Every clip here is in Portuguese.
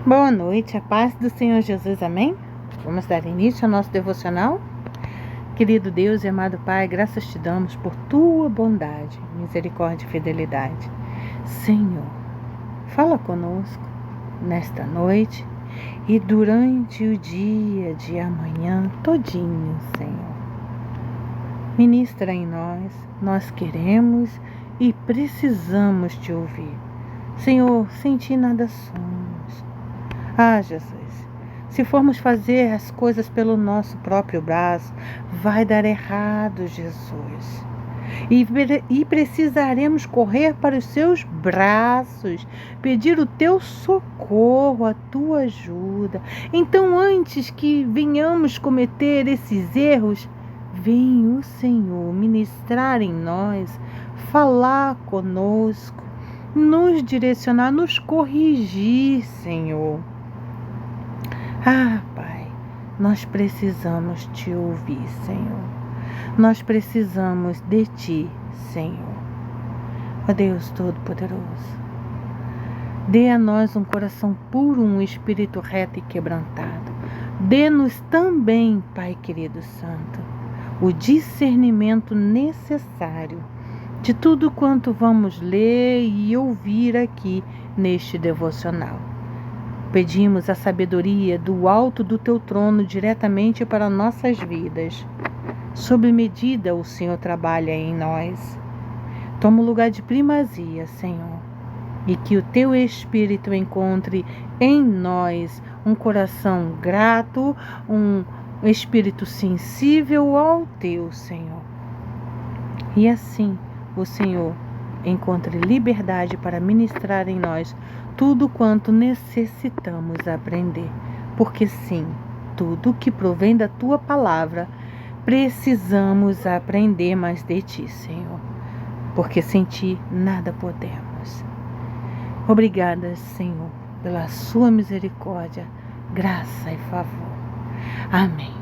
Boa noite, a paz do Senhor Jesus, amém? Vamos dar início ao nosso devocional? Querido Deus e amado Pai, graças te damos por tua bondade, misericórdia e fidelidade. Senhor, fala conosco nesta noite e durante o dia de amanhã todinho, Senhor. Ministra em nós queremos e precisamos te ouvir. Senhor, sem ti nada somos. Jesus, se formos fazer as coisas pelo nosso próprio braço, vai dar errado, Jesus. E precisaremos correr para os seus braços, pedir o teu socorro, a tua ajuda. Então, antes que venhamos cometer esses erros, vem o Senhor ministrar em nós, falar conosco, nos direcionar, nos corrigir, Senhor. Pai, nós precisamos te ouvir, Senhor. Nós precisamos de ti, Senhor. Ó Deus Todo-Poderoso, dê a nós um coração puro, um espírito reto e quebrantado. Dê-nos também, Pai querido Santo, o discernimento necessário de tudo quanto vamos ler e ouvir aqui neste devocional. Pedimos a sabedoria do alto do teu trono diretamente para nossas vidas. Sob medida o Senhor trabalha em nós. Toma o lugar de primazia, Senhor, e que o teu Espírito encontre em nós um coração grato, um espírito sensível ao teu, Senhor. E assim o Senhor encontre liberdade para ministrar em nós tudo quanto necessitamos aprender. Porque sim, tudo que provém da tua palavra, precisamos aprender mais de ti, Senhor. Porque sem ti nada podemos. Obrigada, Senhor, pela sua misericórdia, graça e favor. Amém.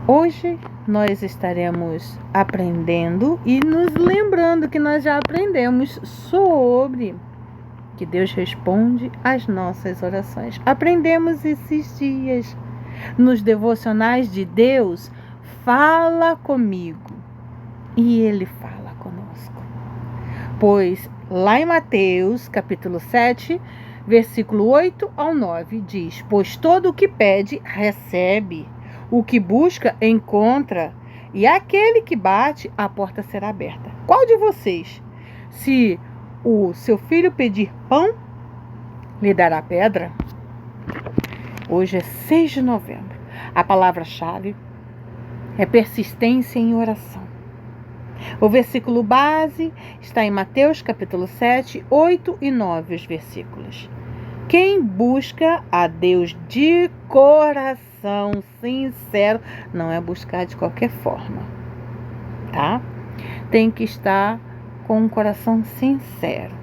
Hoje nós estaremos aprendendo e nos lembrando que nós já aprendemos sobre que Deus responde às nossas orações. Aprendemos esses dias nos devocionais de Deus, fala comigo, e Ele fala conosco. Pois lá em Mateus, capítulo 7, versículo 8 ao 9, diz: pois todo o que pede, recebe. O que busca, encontra. E aquele que bate, a porta será aberta. Qual de vocês, se o seu filho pedir pão, lhe dará pedra? Hoje é 6 de novembro. A palavra-chave é persistência em oração. O versículo base está em Mateus capítulo 7, 8 e 9 os versículos. Quem busca a Deus de coração sincero, não é buscar de qualquer forma, tá? Tem que estar com um coração sincero.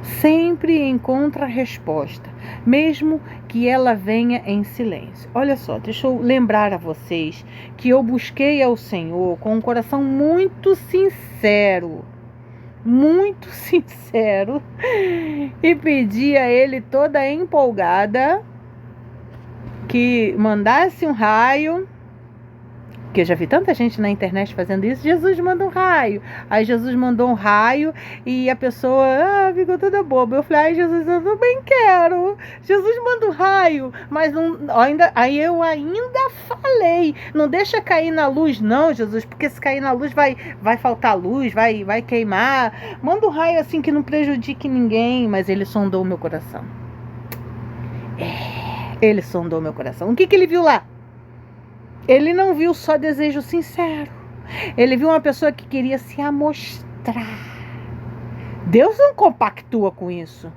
Sempre encontra a resposta, mesmo que ela venha em silêncio. Olha só, deixa eu lembrar a vocês que eu busquei ao Senhor com um coração muito sincero, e pedi a Ele toda empolgada que mandasse um raio, que eu já vi tanta gente na internet fazendo isso. Jesus manda um raio. Aí Jesus mandou um raio e a pessoa ficou toda boba. Eu falei: Jesus, eu também quero. Jesus manda um raio, mas não, aí eu ainda falei: não deixa cair na luz não, Jesus, porque se cair na luz vai faltar luz, vai queimar. Manda um raio assim que não prejudique ninguém. Mas Ele sondou o meu coração. Ele sondou meu coração. O que ele viu lá? Ele não viu só desejo sincero. Ele viu uma pessoa que queria se amostrar. Deus não compactua com isso.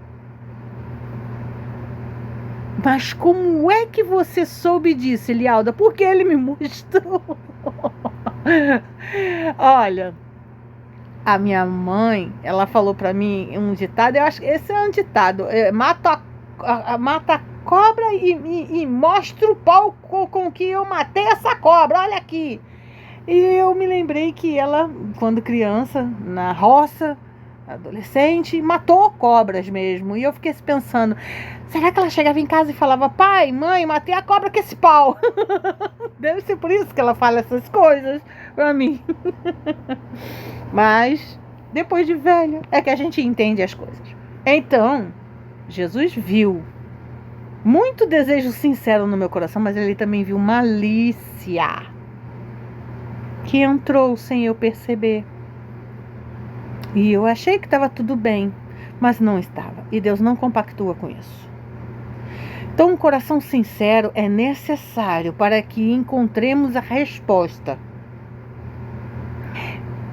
Mas como é que você soube disso, Elialda? Porque Ele me mostrou. Olha, a minha mãe, ela falou para mim um ditado. Eu acho que esse é um ditado. Mata a cobra e mostra o pau com que eu matei essa cobra, olha aqui. E eu me lembrei que ela, quando criança, na roça, adolescente, matou cobras mesmo. E eu fiquei pensando, será que ela chegava em casa e falava, pai, mãe, matei a cobra com esse pau? Deve ser por isso que ela fala essas coisas pra mim. Mas, depois de velha, é que a gente entende as coisas. Então, Jesus viu muito desejo sincero no meu coração, mas ele também viu malícia que entrou sem eu perceber. E eu achei que estava tudo bem, mas não estava. E Deus não compactua com isso. Então, um coração sincero é necessário para que encontremos a resposta,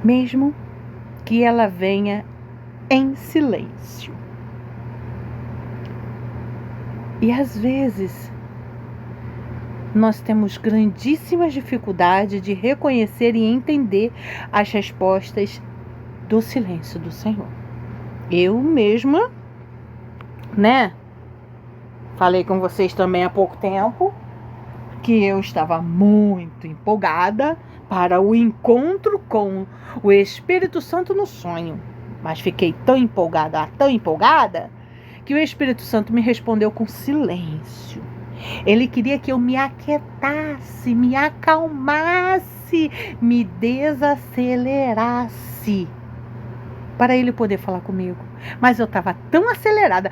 mesmo que ela venha em silêncio. E às vezes, nós temos grandíssimas dificuldades de reconhecer e entender as respostas do silêncio do Senhor. Eu mesma, falei com vocês também há pouco tempo que eu estava muito empolgada para o encontro com o Espírito Santo no sonho. Mas fiquei tão empolgada, que o Espírito Santo me respondeu com silêncio. Ele queria que eu me aquietasse, me acalmasse, me desacelerasse, para ele poder falar comigo. Mas eu estava tão acelerada.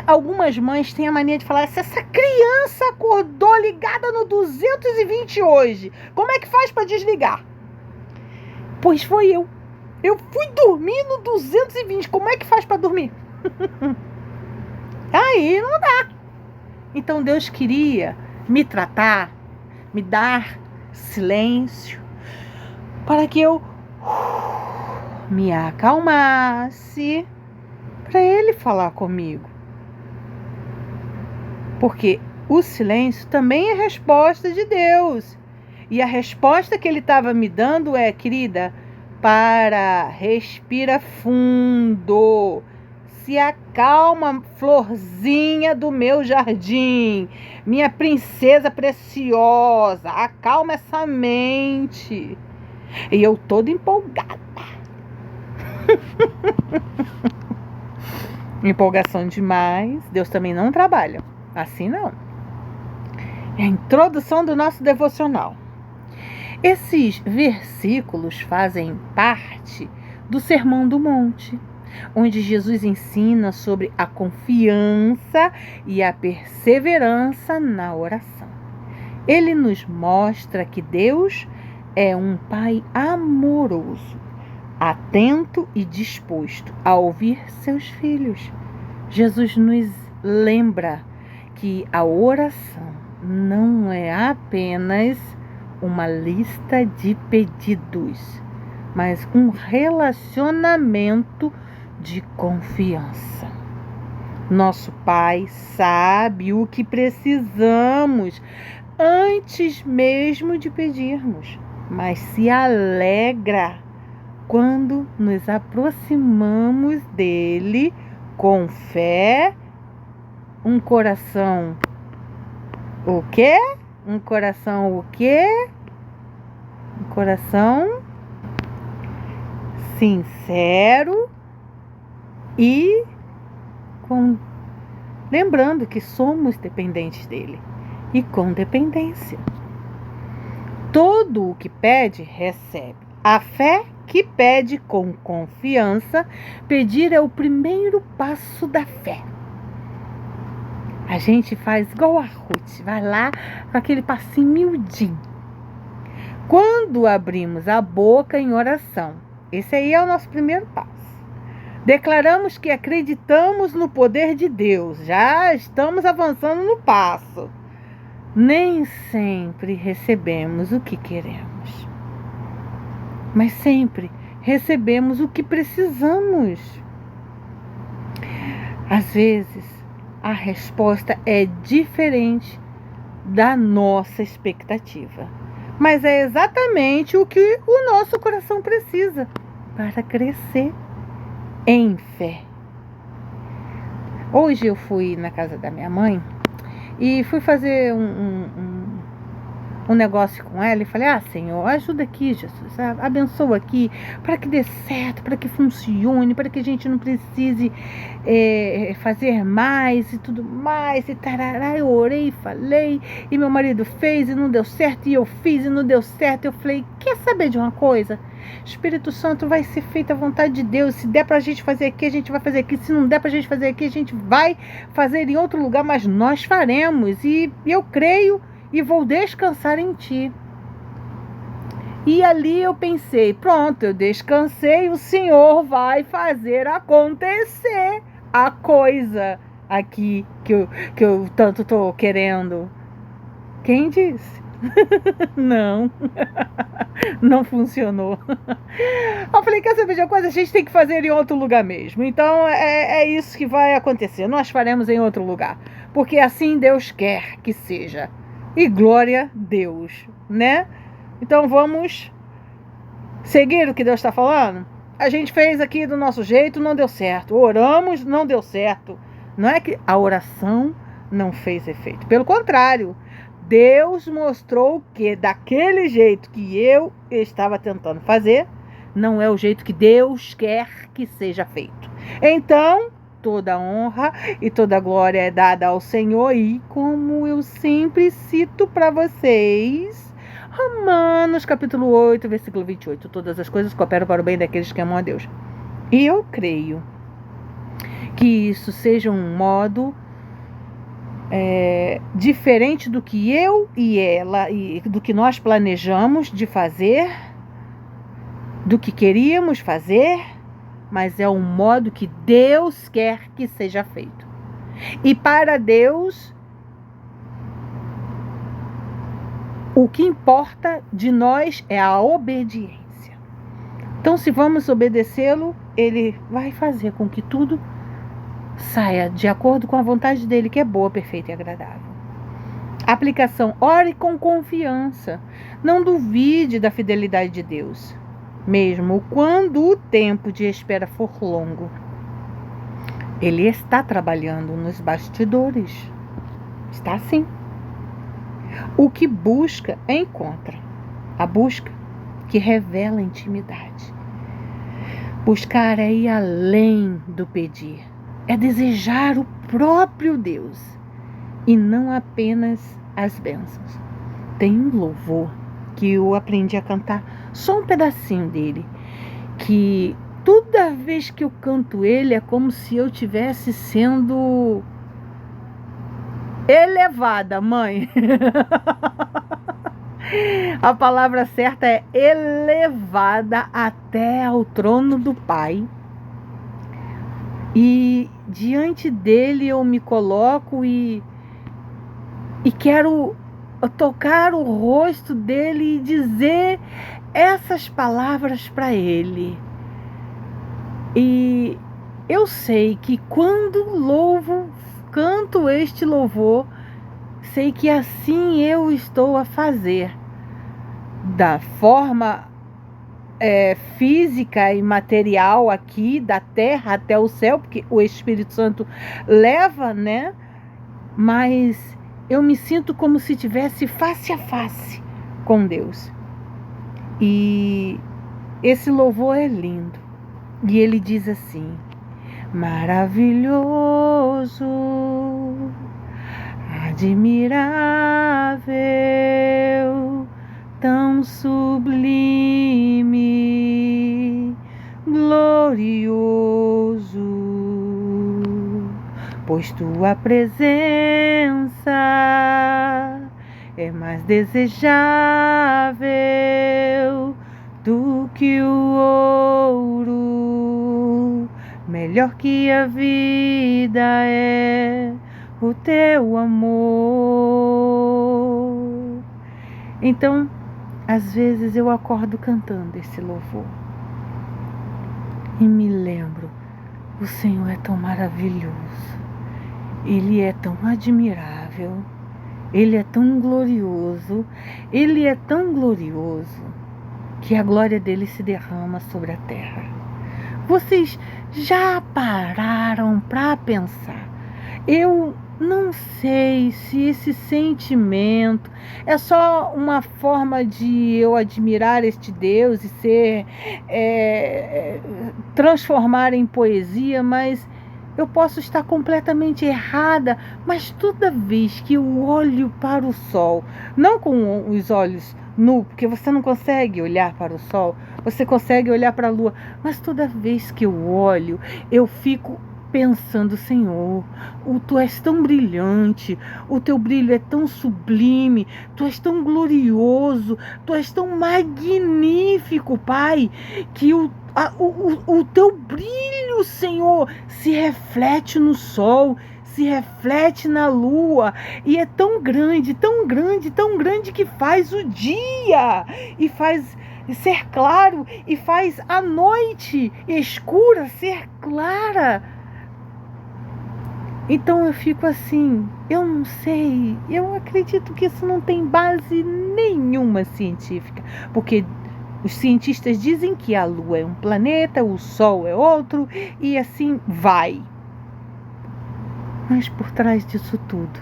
Algumas mães têm a mania de falar, se essa criança acordou ligada no 220 hoje, como é que faz para desligar? Pois foi eu. Eu fui dormir no 220, como é que faz para dormir? Aí não dá. Então Deus queria me tratar, me dar silêncio, para que eu me acalmasse, para ele falar comigo. Porque o silêncio também é resposta de Deus. E a resposta que ele estava me dando é, querida, respira fundo. Se acalma, florzinha do meu jardim, minha princesa preciosa, acalma essa mente. E eu toda empolgada. Empolgação demais, Deus também não trabalha. Assim não. É a introdução do nosso devocional. Esses versículos fazem parte do Sermão do Monte, onde Jesus ensina sobre a confiança e a perseverança na oração. Ele nos mostra que Deus é um Pai amoroso, atento e disposto a ouvir seus filhos. Jesus nos lembra que a oração não é apenas uma lista de pedidos, mas um relacionamento de confiança. Nosso Pai sabe o que precisamos antes mesmo de pedirmos, mas se alegra quando nos aproximamos dele com fé, um coração o quê? Um coração o quê? Um coração sincero e lembrando que somos dependentes dele e com dependência. Todo o que pede, recebe. A fé que pede com confiança, pedir é o primeiro passo da fé. A gente faz igual a Ruth, vai lá com aquele passinho miudinho. Quando abrimos a boca em oração, esse aí é o nosso primeiro passo. Declaramos que acreditamos no poder de Deus, já estamos avançando no passo. Nem sempre recebemos o que queremos, mas sempre recebemos o que precisamos. Às vezes, a resposta é diferente da nossa expectativa, mas é exatamente o que o nosso coração precisa para crescer em fé. Hoje eu fui na casa da minha mãe e fui fazer um negócio com ela e falei: Senhor, ajuda aqui, Jesus, abençoa aqui, para que dê certo, para que funcione, para que a gente não precise fazer mais e tudo mais, e tarará. Eu orei, falei, e meu marido fez e não deu certo, e eu fiz e não deu certo. Eu falei: quer saber de uma coisa? Espírito Santo, vai ser feita a vontade de Deus. Se der pra gente fazer aqui, a gente vai fazer aqui. Se não der pra gente fazer aqui, a gente vai fazer em outro lugar, mas nós faremos. E eu creio e vou descansar em Ti. E ali eu pensei: pronto, eu descansei, o Senhor vai fazer acontecer a coisa aqui que eu tanto estou querendo. Quem disse? Não, não funcionou. Eu falei: quer saber de uma coisa? A gente tem que fazer em outro lugar mesmo. Então é isso que vai acontecer. Nós faremos em outro lugar, porque assim Deus quer que seja. E glória a Deus, né? Então vamos seguir o que Deus está falando? A gente fez aqui do nosso jeito, não deu certo. Oramos, não deu certo. Não é que a oração não fez efeito. Pelo contrário, Deus mostrou que daquele jeito que eu estava tentando fazer, não é o jeito que Deus quer que seja feito. Então, toda honra e toda glória é dada ao Senhor. E como eu sempre cito para vocês, Romanos capítulo 8, versículo 28. Todas as coisas cooperam para o bem daqueles que amam a Deus. E eu creio que isso seja um modo diferente do que eu e ela, e do que nós planejamos de fazer, do que queríamos fazer, mas é um modo que Deus quer que seja feito. E para Deus, o que importa de nós é a obediência. Então, se vamos obedecê-lo, Ele vai fazer com que tudo saia de acordo com a vontade dele, que é boa, perfeita e agradável. Aplicação: ore com confiança. Não duvide da fidelidade de Deus, mesmo quando o tempo de espera for longo. Ele está trabalhando nos bastidores. Está sim. O que busca, encontra. A busca que revela a intimidade. Buscar é ir além do pedir. É desejar o próprio Deus e não apenas as bênçãos. Tem um louvor que eu aprendi a cantar, só um pedacinho dele, que toda vez que eu canto ele é como se eu estivesse sendo elevada, mãe. A palavra certa é elevada até ao trono do Pai. E diante dele eu me coloco e quero tocar o rosto dele e dizer essas palavras para ele. E eu sei que quando canto este louvor, sei que assim eu estou a fazer, da forma física e material aqui, da terra até o céu, porque o Espírito Santo leva, né? Mas eu me sinto como se estivesse face a face com Deus. E esse louvor é lindo. E ele diz assim: maravilhoso, admirável, tão sublime, glorioso, pois tua presença é mais desejável do que o ouro, melhor que a vida é o teu amor. Então, às vezes eu acordo cantando esse louvor e me lembro: o Senhor é tão maravilhoso, Ele é tão admirável, Ele é tão glorioso, Ele é tão glorioso que a glória dele se derrama sobre a terra. Vocês já pararam para pensar? Eu não sei se esse sentimento é só uma forma de eu admirar este Deus e transformar em poesia, mas eu posso estar completamente errada. Mas toda vez que eu olho para o sol, não com os olhos nus, porque você não consegue olhar para o sol, você consegue olhar para a lua, mas toda vez que eu olho, eu fico pensando: Senhor, tu és tão brilhante, o teu brilho é tão sublime, tu és tão glorioso, tu és tão magnífico, Pai, que o teu brilho, Senhor, se reflete no sol, se reflete na lua, e é tão grande, tão grande, tão grande, que faz o dia e faz ser claro, e faz a noite escura ser clara. Então eu fico assim, eu não sei, eu acredito que isso não tem base nenhuma científica, porque os cientistas dizem que a Lua é um planeta, o Sol é outro, e assim vai. Mas por trás disso tudo,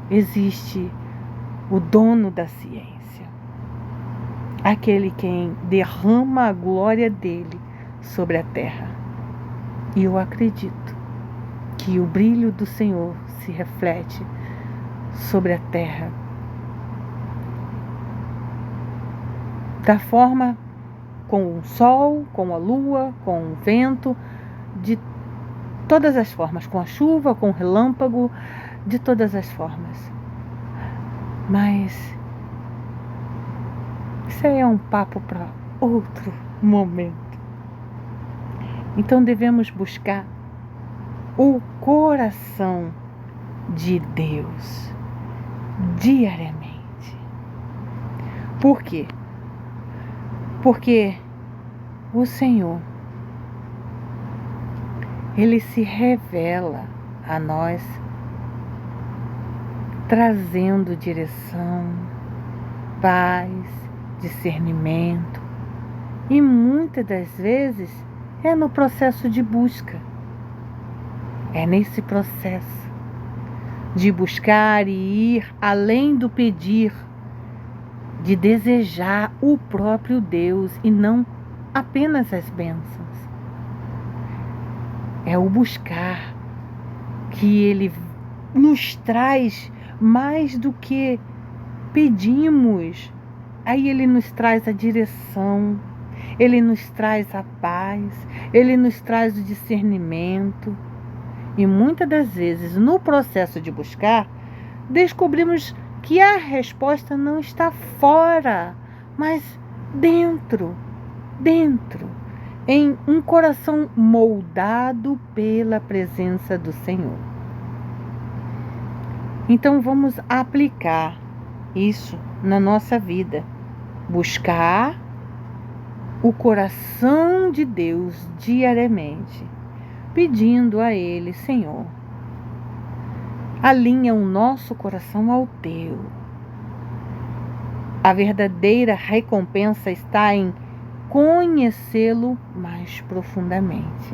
existe o dono da ciência, aquele quem derrama a glória dele sobre a terra. E eu acredito que o brilho do Senhor se reflete sobre a terra da forma, com o sol, com a lua, com o vento, de todas as formas, com a chuva, com o relâmpago, de todas as formas. Mas isso aí é um papo para outro momento. Então devemos buscar o coração de Deus diariamente. Por quê? Porque o Senhor, Ele se revela a nós, trazendo direção, paz, discernimento, e muitas das vezes é no processo de busca. É nesse processo de buscar e ir além do pedir, de desejar o próprio Deus e não apenas as bênçãos. É o buscar que Ele nos traz mais do que pedimos. Aí Ele nos traz a direção, Ele nos traz a paz, Ele nos traz o discernimento. E muitas das vezes, no processo de buscar, descobrimos que a resposta não está fora, mas dentro, em um coração moldado pela presença do Senhor. Então vamos aplicar isso na nossa vida. Buscar o coração de Deus diariamente, pedindo a Ele: Senhor, alinha o nosso coração ao Teu. A verdadeira recompensa está em conhecê-lo mais profundamente.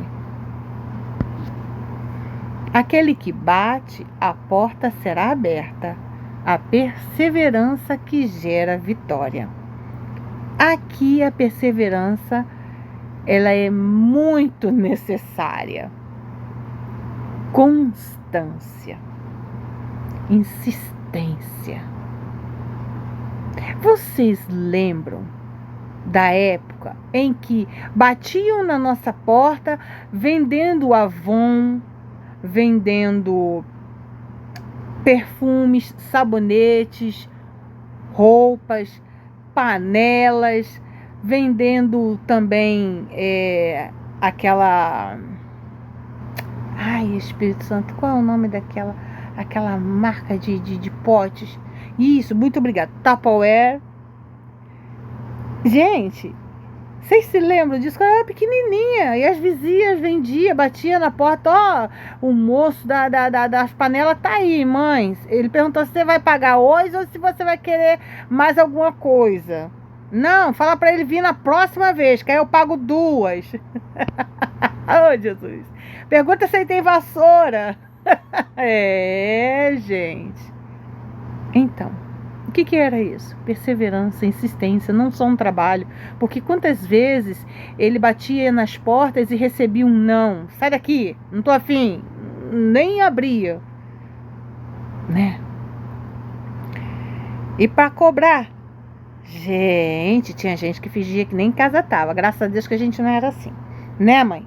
Aquele que bate, a porta será aberta. A perseverança que gera vitória. Aqui a perseverança, ela é muito necessária. Constância, insistência. Vocês lembram da época em que batiam na nossa porta vendendo Avon, vendendo perfumes, sabonetes, roupas, panelas, vendendo também aquela... Ai, Espírito Santo, qual é o nome aquela marca de potes? Isso, muito obrigada. Tupperware. Gente, vocês se lembram disso? Quando eu era pequenininha e as vizinhas vendiam, batia na porta: ó, o moço das panelas tá aí, mães. Ele perguntou se você vai pagar hoje ou se você vai querer mais alguma coisa. Não, fala para ele vir na próxima vez, que aí eu pago 2. Oh, Jesus. Pergunta se ele tem vassoura. É, gente. Então, o que era isso? Perseverança, insistência, não só um trabalho. Porque quantas vezes ele batia nas portas e recebia um não. Sai daqui, não tô afim. Nem abria. Né? E para cobrar. Gente, tinha gente que fingia que nem em casa tava. Graças a Deus que a gente não era assim. Né, mãe?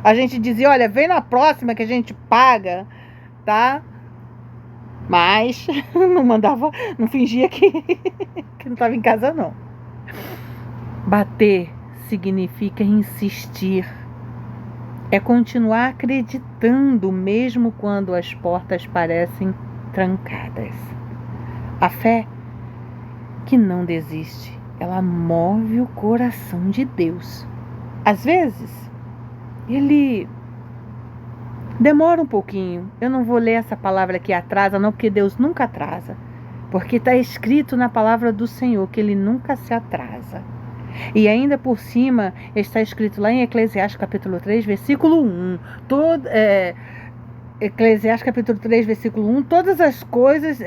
A gente dizia, olha, vem na próxima que a gente paga, tá? Mas não mandava, não fingia que não estava em casa, não. Bater significa insistir. É continuar acreditando mesmo quando as portas parecem trancadas. A fé que não desiste, ela move o coração de Deus. Às vezes, ele demora um pouquinho. Eu não vou ler essa palavra que atrasa, não, porque Deus nunca atrasa. Porque está escrito na palavra do Senhor que Ele nunca se atrasa. E ainda por cima está escrito lá em Eclesiastes capítulo 3, versículo 1. Eclesiastes capítulo 3, versículo 1. Todas as coisas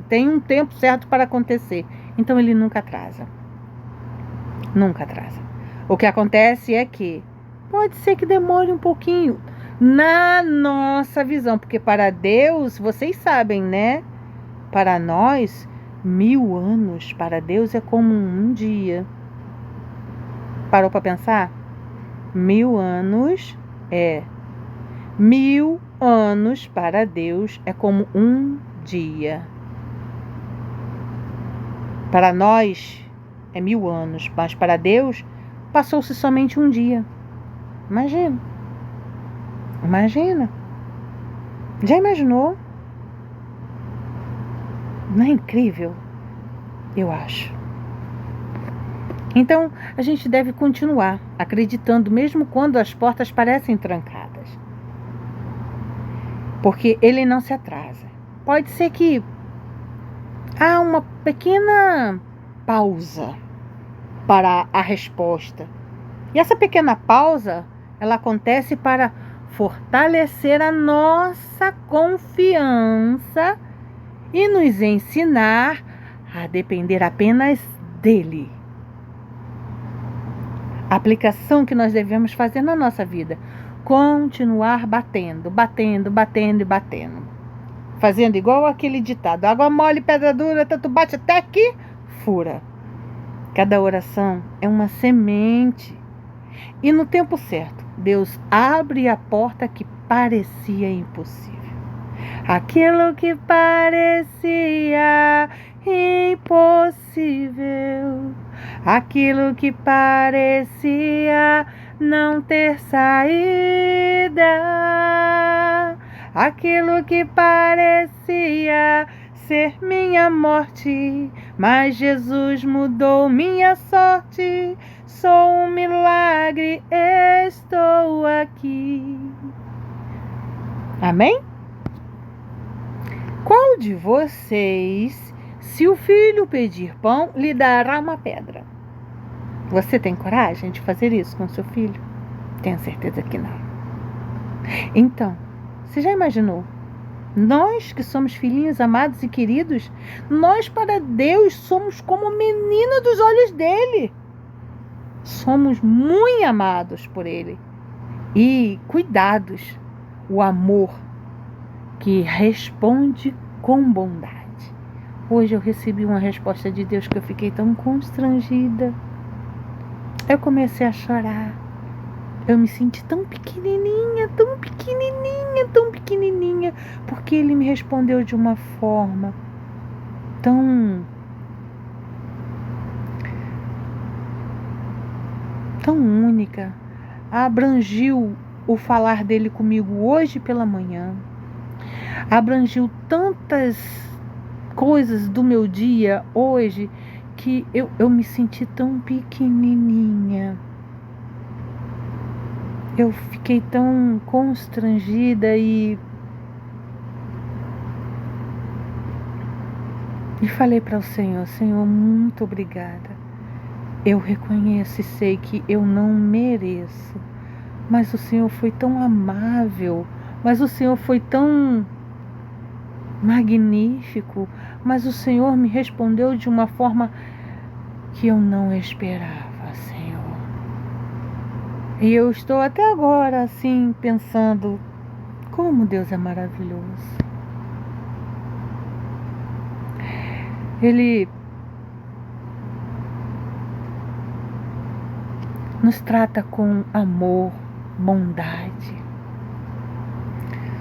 têm um tempo certo para acontecer. Então Ele nunca atrasa. Nunca atrasa. O que acontece é que pode ser que demore um pouquinho na nossa visão, porque para Deus, vocês sabem, né? Para nós, 1000 anos para Deus é como um dia. Parou para pensar? 1000 anos 1000 anos para Deus é como um dia. Para nós é 1000 anos, mas para Deus passou-se somente um dia. Imagina. Imagina. Já imaginou? Não é incrível? Eu acho. Então, a gente deve continuar acreditando mesmo quando as portas parecem trancadas. Porque Ele não se atrasa. Pode ser que há uma pequena pausa para a resposta. E essa pequena pausa, ela acontece para fortalecer a nossa confiança e nos ensinar a depender apenas dEle. A aplicação que nós devemos fazer na nossa vida: continuar batendo, batendo, batendo e batendo. Fazendo igual aquele ditado: água mole, pedra dura, tanto bate até que fura. Cada oração é uma semente. E no tempo certo, Deus abre a porta que parecia impossível. Aquilo que parecia impossível, aquilo que parecia não ter saída, aquilo que parecia ser minha morte, mas Jesus mudou minha sorte. Sou um milagre, estou aqui. Amém? Qual de vocês, se o filho pedir pão, lhe dará uma pedra? Você tem coragem de fazer isso com seu filho? Tenho certeza que não. Então, você já imaginou? Nós que somos filhinhos amados e queridos, nós para Deus somos como menina dos olhos dele. Somos muito amados por Ele e cuidados. O amor que responde com bondade. Hoje eu recebi uma resposta de Deus que eu fiquei tão constrangida. Eu comecei a chorar. Eu me senti tão pequenininha, tão pequenininha, tão pequenininha, porque Ele me respondeu de uma forma tão única, abrangiu o falar dele comigo hoje pela manhã, abrangiu tantas coisas do meu dia hoje, que eu me senti tão pequenininha, eu fiquei tão constrangida e E falei para o Senhor: Senhor, muito obrigada. Eu reconheço e sei que eu não mereço, mas o Senhor foi tão amável, mas o Senhor foi tão magnífico, mas o Senhor me respondeu de uma forma que eu não esperava, Senhor. E eu estou até agora assim pensando como Deus é maravilhoso. Ele nos trata com amor, bondade.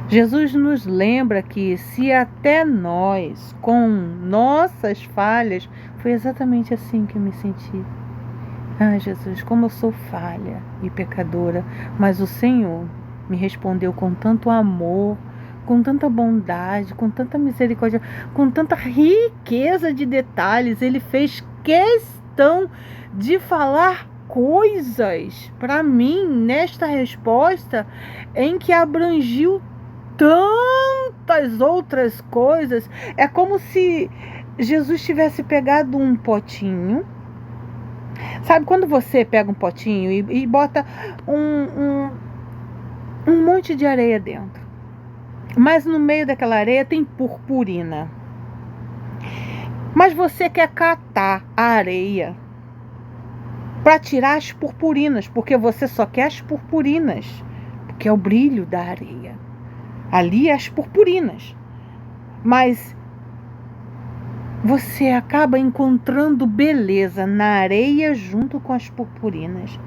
Jesus nos lembra que se até nós, com nossas falhas, foi exatamente assim que eu me senti. Ah, Jesus, como eu sou falha e pecadora, mas o Senhor me respondeu com tanto amor, com tanta bondade, com tanta misericórdia, com tanta riqueza de detalhes. Ele fez questão de falar coisas para mim nesta resposta em que abrangiu tantas outras coisas. É como se Jesus tivesse pegado um potinho. Sabe quando você pega um potinho e bota um monte de areia dentro, mas no meio daquela areia tem purpurina, mas você quer catar a areia para tirar as purpurinas, porque você só quer as purpurinas, porque é o brilho da areia. Ali é as purpurinas, mas você acaba encontrando beleza na areia junto com as purpurinas.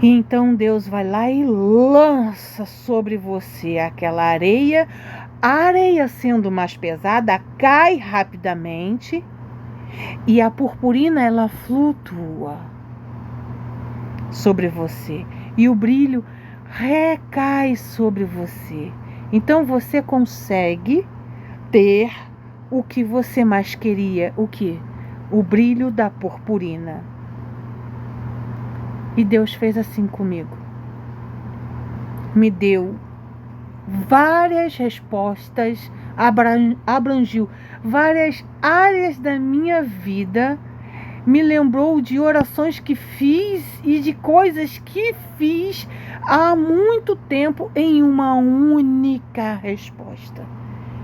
E então Deus vai lá e lança sobre você aquela areia. A areia, sendo mais pesada, cai rapidamente e a purpurina, ela flutua sobre você e o brilho recai sobre você. Então você consegue ter o que você mais queria, o que? O brilho da purpurina. E Deus fez assim comigo. Me deu várias respostas, abrangiu várias áreas da minha vida, me lembrou de orações que fiz e de coisas que fiz há muito tempo em uma única resposta.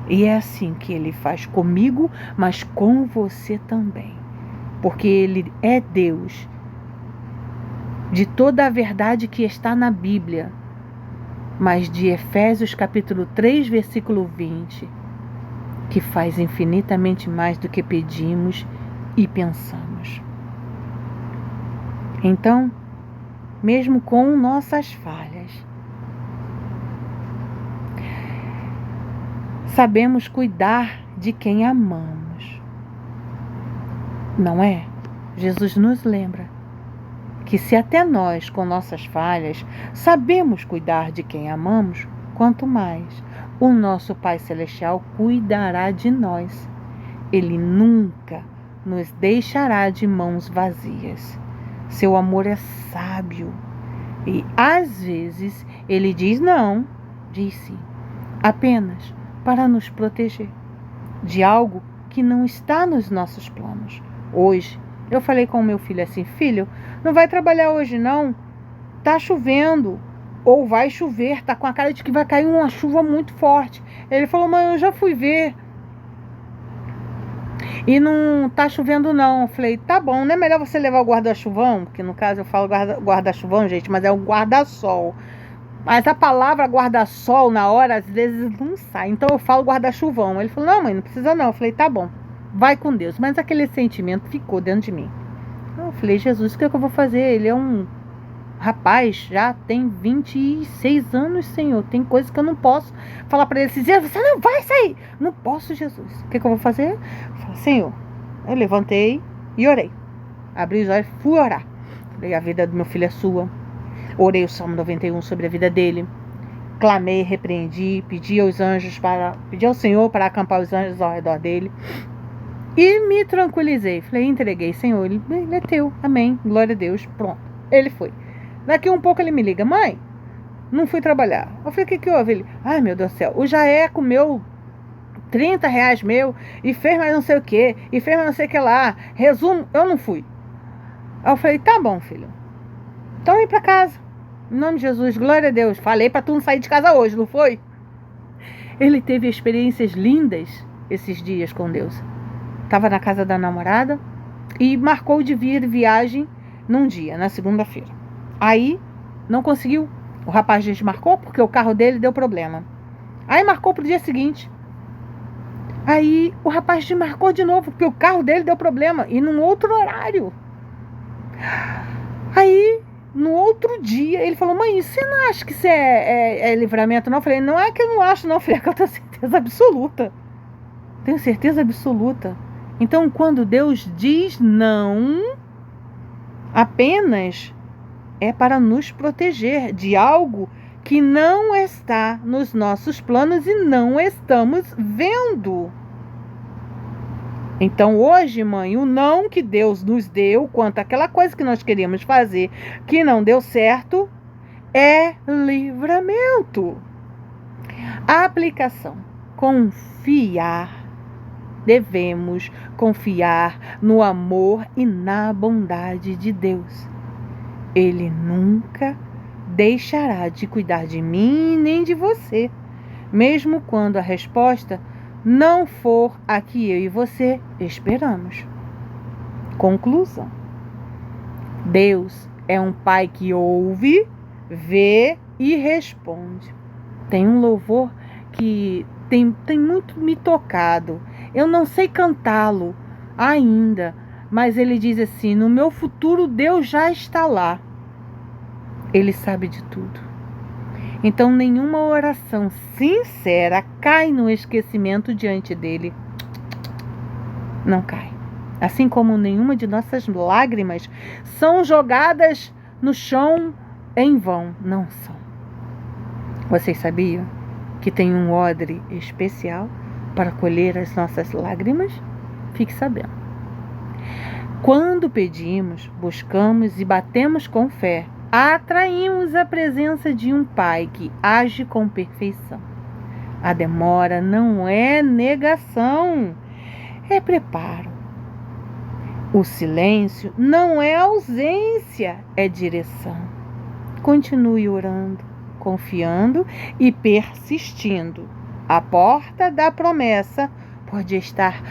E é assim que Ele faz comigo, mas com você também. Porque Ele é Deus de toda a verdade que está na Bíblia, mas de Efésios capítulo 3, versículo 20, que faz infinitamente mais do que pedimos e pensamos. Então, mesmo com nossas falhas, sabemos cuidar de quem amamos. Não é? Jesus nos lembra que se até nós, com nossas falhas, sabemos cuidar de quem amamos, quanto mais o nosso Pai Celestial cuidará de nós. Ele nunca nos deixará de mãos vazias. Seu amor é sábio e, às vezes, Ele diz não, diz sim, apenas para nos proteger de algo que não está nos nossos planos. Hoje, eu falei com o meu filho assim: filho, não vai trabalhar hoje não, tá chovendo, ou vai chover, tá com a cara de que vai cair uma chuva muito forte. Ele falou: mãe, eu já fui ver e não tá chovendo não. Eu falei: tá bom, não é melhor você levar o guarda-chuvão? Porque no caso eu falo guarda-chuvão, gente, mas é o guarda-sol. Mas a palavra guarda-sol na hora às vezes não sai, então eu falo guarda-chuvão. Ele falou: não, mãe, não precisa não. Eu falei: tá bom, vai com Deus. Mas aquele sentimento ficou dentro de mim. Eu falei: Jesus, o que é que eu vou fazer? Ele é um rapaz, já tem 26 anos, Senhor. Tem coisas que eu não posso falar para ele assim: você não vai sair. Não posso, Jesus. O que é que eu vou fazer? Eu falei: Senhor. Eu levantei e orei. Abri os olhos e fui orar. Falei: a vida do meu filho é sua. Orei o Salmo 91 sobre a vida dele. Clamei, repreendi, pedi ao Senhor para acampar os anjos ao redor dele. E me tranquilizei. Falei: entreguei, Senhor, ele é teu. Amém. Glória a Deus. Pronto. Ele foi. Daqui um pouco ele me liga: mãe, não fui trabalhar. Eu falei: o que houve? Ele: ai, meu Deus do céu, o Jaé comeu R$30 meu, e fez mais não sei o que, e fez mais não sei o que lá. Resumo, eu não fui. Aí eu falei, tá bom, filho. Então ir pra casa. Em nome de Jesus, glória a Deus. Falei pra tu não sair de casa hoje, não foi? Ele teve experiências lindas esses dias com Deus. Tava na casa da namorada e marcou de vir viagem num dia, na segunda-feira. Aí não conseguiu. O rapaz desmarcou porque o carro dele deu problema. Aí marcou pro dia seguinte. Aí o rapaz desmarcou de novo porque o carro dele deu problema e num outro horário. Aí no outro dia ele falou, mãe, você não acha que isso é livramento não? Eu falei, não é que eu não acho não, filha, que eu tenho certeza absoluta. Tenho certeza absoluta. Então quando Deus diz não, apenas é para nos proteger de algo que não está nos nossos planos e não estamos vendo. Então hoje, mãe, o não que Deus nos deu quanto àquela coisa que nós queríamos fazer que não deu certo é livramento. A aplicação. Confiar. Devemos confiar no amor e na bondade de Deus. Ele nunca deixará de cuidar de mim nem de você, mesmo quando a resposta não for a que eu e você esperamos. Conclusão. Deus é um Pai que ouve, vê e responde. Tem um louvor que tem muito me tocado. Eu não sei cantá-lo ainda, mas ele diz assim, no meu futuro Deus já está lá. Ele sabe de tudo. Então nenhuma oração sincera cai no esquecimento diante dele. Não cai. Assim como nenhuma de nossas lágrimas são jogadas no chão em vão. Não são. Vocês sabiam que tem um odre especial para colher as nossas lágrimas? Fique sabendo. Quando pedimos, buscamos e batemos com fé, atraímos a presença de um Pai que age com perfeição. A demora não é negação, é preparo. O silêncio não é ausência, é direção. Continue orando, confiando e persistindo. A porta da promessa pode estar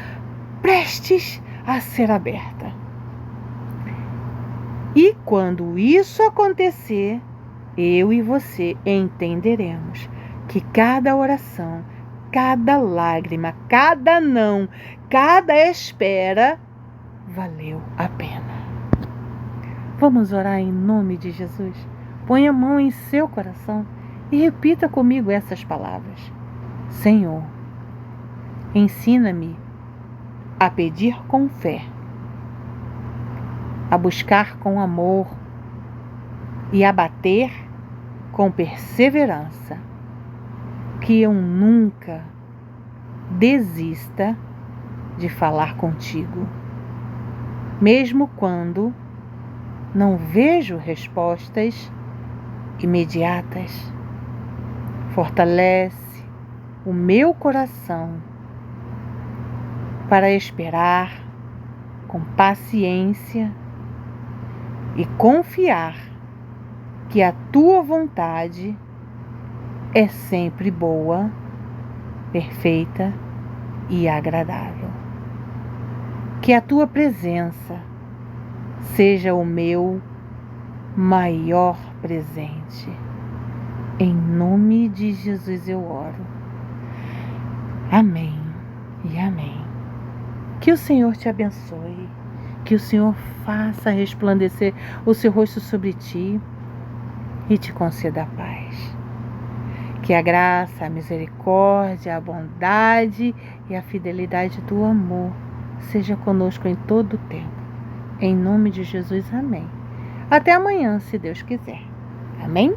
prestes a ser aberta. E quando isso acontecer, eu e você entenderemos que cada oração, cada lágrima, cada não, cada espera valeu a pena. Vamos orar em nome de Jesus? Põe a mão em seu coração e repita comigo essas palavras. Senhor, ensina-me a pedir com fé, a buscar com amor e a bater com perseverança, que eu nunca desista de falar contigo, mesmo quando não vejo respostas imediatas. Fortalece o meu coração para esperar com paciência e confiar que a tua vontade é sempre boa, perfeita e agradável. Que a tua presença seja o meu maior presente. Em nome de Jesus eu oro. Amém e amém. Que o Senhor te abençoe, que o Senhor faça resplandecer o seu rosto sobre ti e te conceda a paz. Que a graça, a misericórdia, a bondade e a fidelidade do amor seja conosco em todo o tempo. Em nome de Jesus, amém. Até amanhã, se Deus quiser. Amém?